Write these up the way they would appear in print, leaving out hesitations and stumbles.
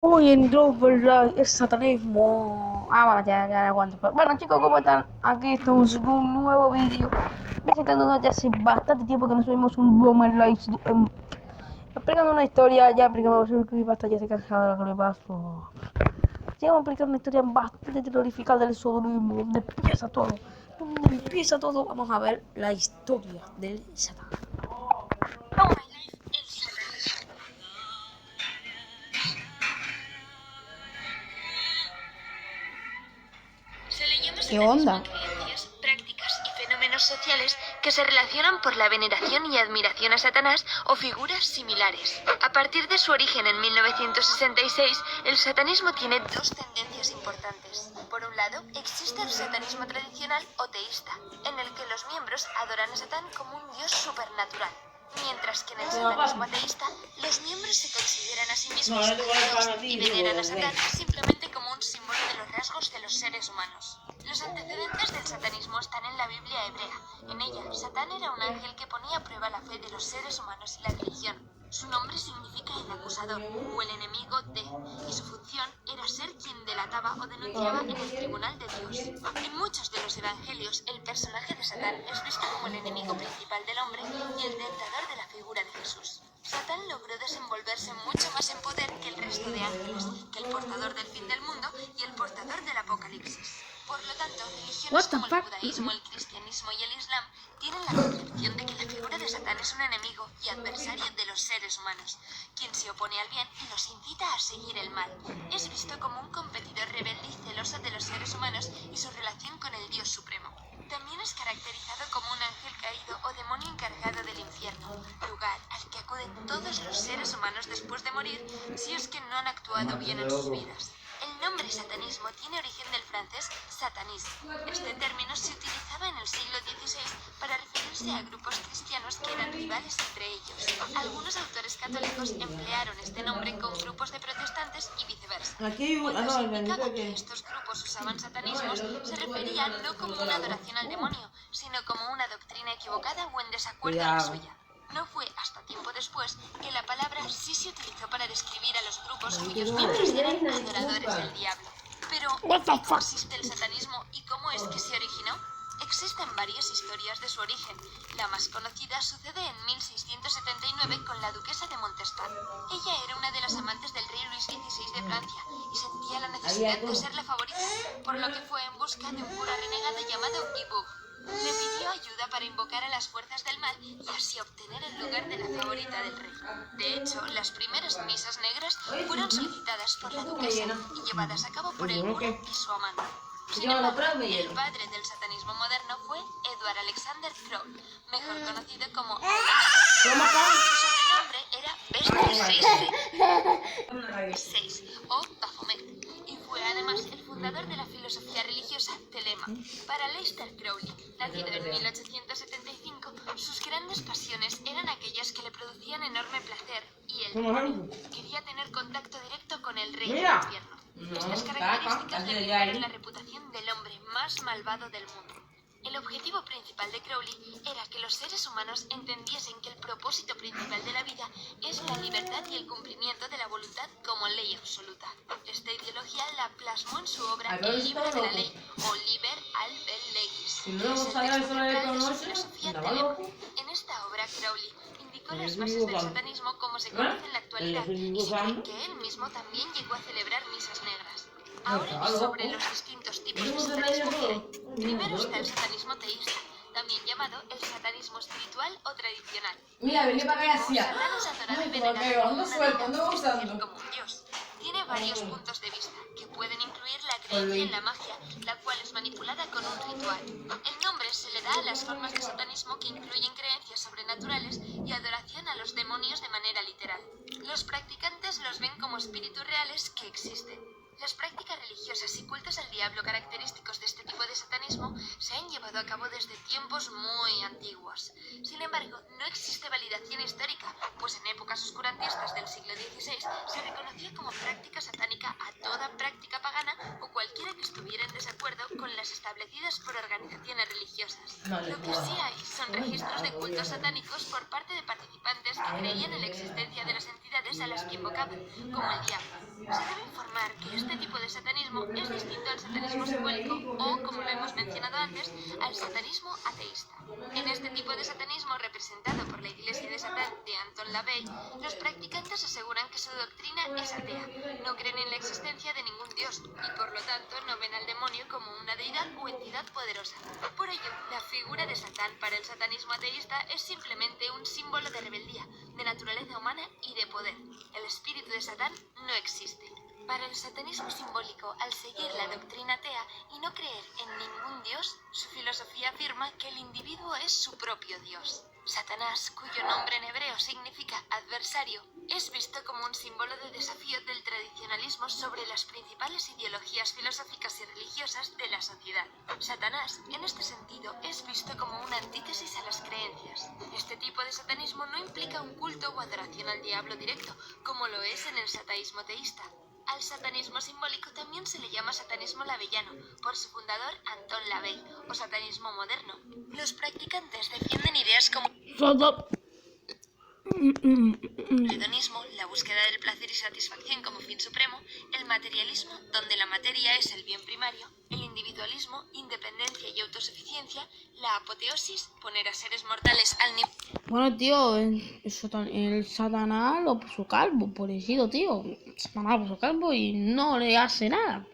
Hoy en Roblox es satanismo. Bueno, ya aguanto. Bueno, chicos, ¿cómo están? Aquí estamos con un nuevo vídeo. Presentándonos ya hace bastante tiempo que no subimos un Boomer Live. Explicando una historia, ya aplicamos un creepypasta, ya se cansado de la creepypasta. Ya vamos a explicar una historia bastante terrorífica del sodomismo, donde empieza todo. Donde empieza todo, vamos a ver la historia del Satán. Se le llama ¿Qué satanismo a onda? creencias, prácticas y fenómenos sociales que se relacionan por la veneración y admiración a Satanás o figuras similares. A partir de su origen en 1966, el satanismo tiene dos tendencias importantes. Por un lado, existe el satanismo tradicional o teísta, en el que los miembros adoran a Satán como un dios supernatural. Mientras que en el satanismo ateísta, los miembros se consideran a sí mismos Dios y veneran a Satán simplemente como un símbolo de los rasgos de los seres humanos. Los antecedentes del satanismo están en la Biblia hebrea. En ella, Satán era un ángel que ponía a prueba la fe de los seres humanos y la religión. Su nombre significa el acusador o el enemigo de, y su función era ser quien delataba o denunciaba en el tribunal de Dios. En muchos de los evangelios, el personaje de Satán es visto como el enemigo principal del hombre y el tentador de la figura de Jesús. Satán logró desenvolverse mucho más en poder que el resto de ángeles, que el portador del fin del mundo y el portador del apocalipsis. Por lo tanto, religiones como el judaísmo, el cristianismo y el islam tienen la concepción de que la figura de Satán es un enemigo y adversario de los seres humanos, quien se opone al bien y los incita a seguir el mal. Es visto como un competidor rebelde y celoso de los seres humanos y su relación con el Dios Supremo. También es caracterizado como un ángel caído o demonio encargado del infierno, lugar al que acuden todos los seres humanos después de morir si es que no han actuado bien en sus vidas. El nombre satanismo tiene origen del francés satanisme. Este término se utilizaba en el siglo XVI para referirse a grupos cristianos que eran rivales entre ellos. Algunos autores católicos emplearon este nombre con grupos de protestantes y viceversa. Cuando se indicaba que estos grupos usaban satanismos, se refería no como una adoración al demonio, sino como una doctrina equivocada o en desacuerdo a la suya. No fue hasta tiempo después que la palabra sí se utilizó para describir a los grupos cuyos miembros eran adoradores del diablo. Pero, ¿en qué consiste el satanismo y cómo es que se originó? Existen varias historias de su origen. La más conocida sucede en 1679 con la duquesa de Montespan. Ella era una de las amantes del rey Luis XVI de Francia y sentía la necesidad de ser la favorita, por lo que fue en busca de un cura renegado llamado Guy. Le pidió ayuda para invocar a las fuerzas del mal y así obtener el lugar de la favorita del rey. De hecho, las primeras misas negras fueron solicitadas por la duquesa y llevadas a cabo por el cura y su amante. Sin embargo, el padre del satanismo moderno fue Edward Alexander Crowley, mejor conocido como su sobrenombre era Bestia 6 o Baphomet, y fue además el fundador de la filosofía religiosa Telema. Para Aleister Crowley, nacido en 1875, sus grandes pasiones eran aquellas que le producían enorme placer y él quería tener contacto directo con el rey del infierno. Estas características le brindaron la reputación del hombre más malvado del mundo. El objetivo principal de Crowley era que los seres humanos entendiesen que el propósito principal de la vida es la libertad y el cumplimiento de la voluntad como ley absoluta. Esta ideología la plasmó en su obra El libro de la ley o Liber Albel Legis, que es el texto central de su filosofía Telema. En esta obra Crowley indicó las bases del satanismo como se conoce en la actualidad y se cree que él mismo también llegó a celebrar misas negras. Ahora, sobre los distintos tipos de satanismo que hay. Primero está el satanismo teísta, también llamado el satanismo espiritual o tradicional. Mira, vení para acá, decía. Satán es adorado y venerado como una deidad, es decir, como un dios. Tiene varios puntos de vista, que pueden incluir la creencia en la magia, la cual es manipulada con un ritual. El nombre se le da a las formas de satanismo que incluyen creencias sobrenaturales y adoración a los demonios de manera literal. Los practicantes los ven como espíritus reales que existen. Las prácticas religiosas y cultos al diablo característicos de este tipo de satanismo se han llevado a cabo desde tiempos muy antiguos. Sin embargo, no existe validación histórica, pues en épocas oscurantistas del siglo XVI se reconocía como práctica satánica a toda práctica pagana o cualquiera que estuviera en desacuerdo con las establecidas por organizaciones religiosas. Lo que sí hay son registros de cultos satánicos por parte de participantes que creían en la existencia de las entidades deidades a las que invocaban, como el diablo. Se debe informar que este tipo de satanismo es distinto al satanismo simbólico o, como lo hemos mencionado antes, al satanismo ateísta. En este tipo de satanismo representado por la Iglesia de Satán de Anton LaVey, los practicantes aseguran que su doctrina es atea, no creen en la existencia de ningún dios y por lo tanto no ven al demonio como una deidad o entidad poderosa. Por ello, la figura de Satán para el satanismo ateísta es simplemente un símbolo de rebeldía, de naturaleza humana y de poder. El espíritu de Satán no existe. Para el satanismo simbólico, al seguir la doctrina atea y no creer en ningún dios, su filosofía afirma que el individuo es su propio dios. Satanás, cuyo nombre en hebreo significa adversario, es visto como un símbolo de desafío del tradicionalismo sobre las principales ideologías filosóficas y religiosas de la sociedad. Satanás, en este sentido, es visto como una antítesis a las creencias. Este tipo de satanismo no implica un culto o adoración al diablo directo, como lo es en el sataísmo teísta. Al satanismo simbólico también se le llama satanismo laveyano, por su fundador Anton LaVey, o satanismo moderno. Los practicantes defienden ideas como el hedonismo, la búsqueda del placer y satisfacción como fin supremo, el materialismo, donde la materia es el bien primario, el individualismo, independencia y autosuficiencia, la apoteosis, poner a seres mortales al nivel... Bueno, tío, el Satanás lo puso calvo, pobrecito, tío. Satanás lo puso calvo y no le hace nada.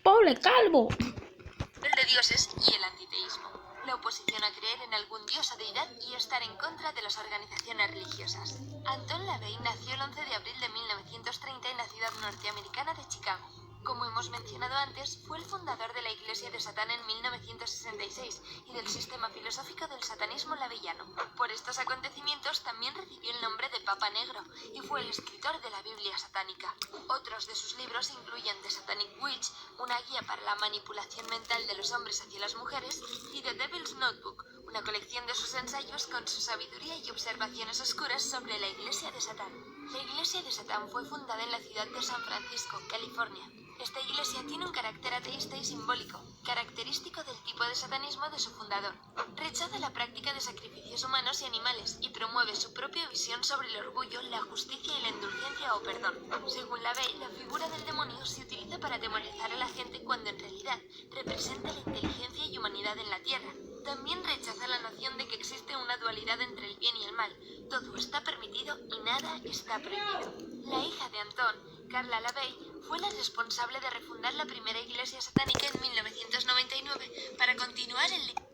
¡Pobre calvo! El de dioses y el antiteísmo, la oposición a creer en algún dios o deidad y estar en contra de las organizaciones religiosas. Anton LaVey nació el 11 de abril de 1930 en la ciudad norteamericana de Chicago. Como hemos mencionado antes, fue el fundador de la Iglesia de Satán en 1966 y del sistema filosófico del satanismo laveyano. Por estos acontecimientos también recibió el nombre de Papa Negro y fue el escritor de la Biblia satánica. Otros de sus libros incluyen The Satanic Witch, una guía para la manipulación mental de los hombres hacia las mujeres, y The Devil's Notebook, una colección de sus ensayos con su sabiduría y observaciones oscuras sobre la Iglesia de Satán. La Iglesia de Satán fue fundada en la ciudad de San Francisco, California. Esta iglesia tiene un carácter ateísta y simbólico, característico del tipo de satanismo de su fundador. Rechaza la práctica de sacrificios humanos y animales y promueve su propia visión sobre el orgullo, la justicia y la indulgencia o perdón. Según LaVey, la figura del demonio se utiliza para atemorizar a la gente cuando en realidad representa la inteligencia y humanidad en la tierra. También rechaza la noción de que existe una dualidad entre el bien y el mal. Todo está permitido y nada está prohibido. La hija de Anton, Carla LaVey, fue la responsable de refundar la primera iglesia satánica en 1999 para continuar el legado.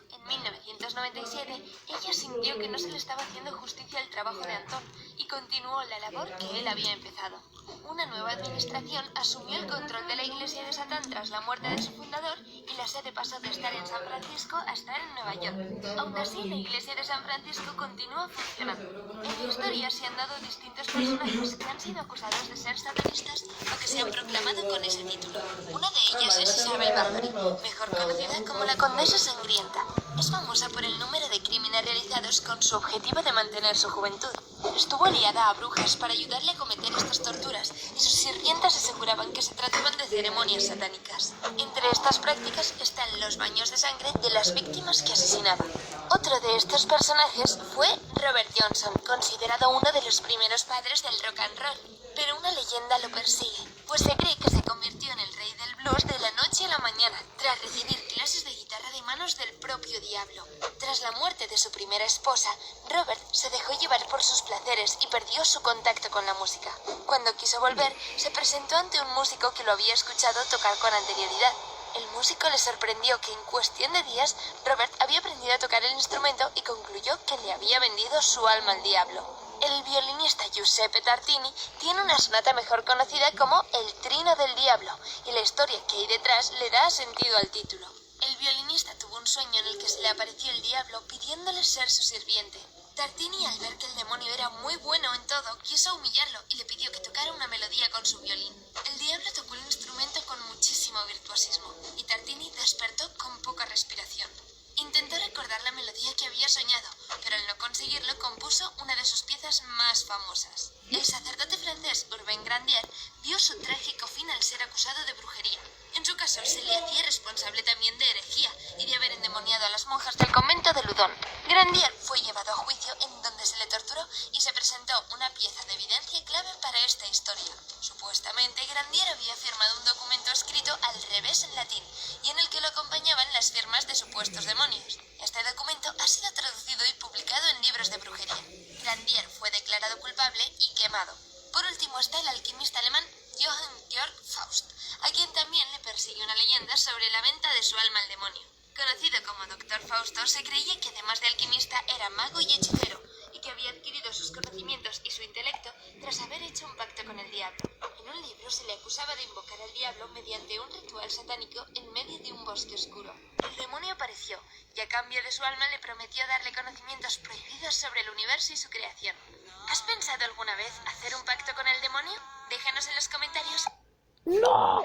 En 1997, ella sintió que no se le estaba haciendo justicia al trabajo de Anton y continuó la labor que él había empezado. Una nueva administración asumió el control de la Iglesia de Satán tras la muerte de su fundador y la sede pasó de estar en San Francisco a estar en Nueva York. Aún así, la Iglesia de San Francisco continúa funcionando. En la historia se han dado distintos personajes que han sido acusados de ser satanistas o que se han proclamado con ese título. Una de ellas es Isabel Bathory, mejor conocida como la Condesa Sangrienta. Es famosa por el número de crímenes realizados con su objetivo de mantener su juventud. Estuvo aliada a brujas para ayudarle a cometer estas torturas y sus sirvientas aseguraban que se trataban de ceremonias satánicas. Entre estas prácticas están los baños de sangre de las víctimas que asesinaba. Otro de estos personajes fue Robert Johnson, considerado uno de los primeros padres del rock and roll. Pero una leyenda lo persigue, pues se cree que se convirtió en el rey del blues de la noche a la mañana, tras recibir clases de guitarra de manos del propio diablo. Tras la muerte de su primera esposa, Robert se dejó llevar por sus placeres y perdió su contacto con la música. Cuando quiso volver, se presentó ante un músico que lo había escuchado tocar con anterioridad. El músico le sorprendió que en cuestión de días Robert había aprendido a tocar el instrumento y concluyó que le había vendido su alma al diablo. El violinista Giuseppe Tartini tiene una sonata mejor conocida como El Trino del Diablo, y la historia que hay detrás le da sentido al título. El violinista tuvo un sueño en el que se le apareció el diablo pidiéndole ser su sirviente. Tartini, al ver que el demonio era muy bueno en todo, quiso humillarlo y le pidió que tocara una melodía con su violín. El diablo tocó el instrumento con muchísimo virtuosismo, y Tartini despertó con poca respiración. Intentó recordar la melodía que había soñado, pero al no conseguirlo compuso una de sus piezas más famosas. El sacerdote francés Urbain Grandier vio su trágico fin al ser acusado de brujería. En su caso, se le hacía responsable también de herejía y de haber endemoniado a las monjas del convento de Ludon. Grandier fue llevado a juicio en donde se le torturó y se presentó una pieza de evidencia clave para esta historia. Supuestamente, Grandier había firmado un documento escrito al revés en latín y en el que lo acompañaban las firmas de supuestos demonios. Este documento ha sido traducido y publicado en libros de brujería. Grandier fue declarado culpable y quemado. Por último está el alquimista alemán Johann Georg Faust, a quien también le persigue una leyenda sobre la venta de su alma al demonio. Conocido como Doctor Fausto, se creía que además de alquimista era mago y hechicero, y que había adquirido sus conocimientos y su intelecto tras haber hecho un pacto con el diablo. En un libro se le acusaba de invocar al diablo mediante un ritual satánico en medio de un bosque oscuro. El demonio apareció, y a cambio de su alma le prometió darle conocimientos prohibidos sobre el universo y su creación. ¿Has pensado alguna vez hacer un pacto con el demonio? Déjanos en los comentarios. ¡No!